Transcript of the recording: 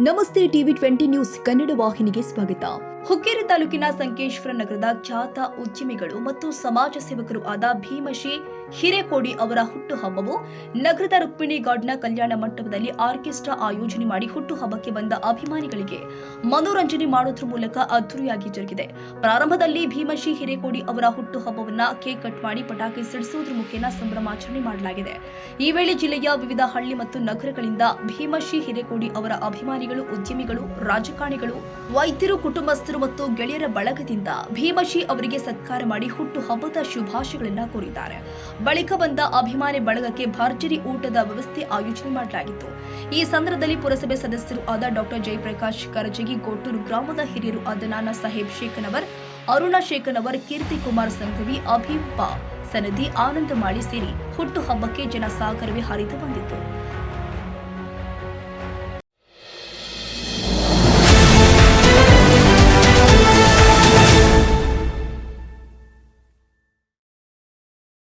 ನಮಸ್ತೆ TV 20 news Kannada ವಾಹಿನಿಗೆ ಸ್ವಾಗತ. ಹುಕ್ಕೇರಿ ತಾಲೂಕಿನ ಸಂಕೇಶ್ವರ ನಗರದ ಖ್ಯಾತ ಉದ್ಯಮಿಗಳು ಮತ್ತು ಸಮಾಜ ಸೇವಕರು ಆದ ಭೀಮಶಿ ಹಿರೇಕೋಡಿ ಅವರ ಹುಟ್ಟುಹಬ್ಬವು ನಗರದ ರುಕ್ಮಿಣಿ ಗಾರ್ಡ್ನ ಕಲ್ಯಾಣ ಮಂಟಪದಲ್ಲಿ ಆರ್ಕೆಸ್ಟ್ರಾ ಆಯೋಜನೆ ಮಾಡಿ ಹುಟ್ಟುಹಬ್ಬಕ್ಕೆ ಬಂದ ಅಭಿಮಾನಿಗಳಿಗೆ ಮನೋರಂಜನೆ ಮಾಡುವುದರ ಮೂಲಕ ಅದ್ದೂರಿಯಾಗಿ ಜರುಗಿದೆ. ಪ್ರಾರಂಭದಲ್ಲಿ ಭೀಮಶಿ ಹಿರೇಕೋಡಿ ಅವರ ಹುಟ್ಟುಹಬ್ಬವನ್ನ ಕೇಕ್ ಕಟ್ ಮಾಡಿ ಪಟಾಕಿ ಸಿಡಿಸುವುದರ ಮುಖೇನ ಸಂಭ್ರಮಾಚರಣೆ ಮಾಡಲಾಗಿದೆ. ಈ ವೇಳೆ ಜಿಲ್ಲೆಯ ವಿವಿಧ ಹಳ್ಳಿ ಮತ್ತು ನಗರಗಳಿಂದ ಭೀಮಶಿ ಹಿರೇಕೋಡಿ ಅವರ ಅಭಿಮಾನಿಗಳು, ಉದ್ಯಮಿಗಳು, ರಾಜಕಾರಣಿಗಳು, ವೈದ್ಯರು, ಕುಟುಂಬಸ್ಥರು ಮತ್ತು ಗೆಳೆಯರ ಬಳಗದಿಂದ ಭೀಮಶಿ ಅವರಿಗೆ ಸತ್ಕಾರ ಮಾಡಿ ಹುಟ್ಟುಹಬ್ಬದ ಶುಭಾಶಯಗಳನ್ನು ಕೋರಿದ್ದಾರೆ. ಬಳಿಕ ಬಂದ ಅಭಿಮಾನಿ ಬಳಗಕ್ಕೆ ಭರ್ಜರಿ ಊಟದ ವ್ಯವಸ್ಥೆ ಆಯೋಜನೆ ಮಾಡಲಾಗಿತ್ತು. ಈ ಸಂದರ್ಭದಲ್ಲಿ ಪುರಸಭೆ ಸದಸ್ಯರು ಆದ ಡಾಕ್ಟರ್ ಜಯಪ್ರಕಾಶ್ ಕರಜಗಿ, ಗೋಟೂರು ಗ್ರಾಮದ ಹಿರಿಯರು ಆದ ನಾನಾ ಸಾಹೇಬ್ ಶೇಖನವರ್, ಅರುಣ ಶೇಖನವರ್, ಕೀರ್ತಿ ಕುಮಾರ್ ಸಂಘವಿ, ಅಭಿಪ್ಪ ಸನದಿ, ಆನಂದ ಮಾಳಿ ಸೇರಿ ಹುಟ್ಟುಹಬ್ಬಕ್ಕೆ ಜನಸಾಗರವೇ ಹರಿದು ಬಂದಿತ್ತು.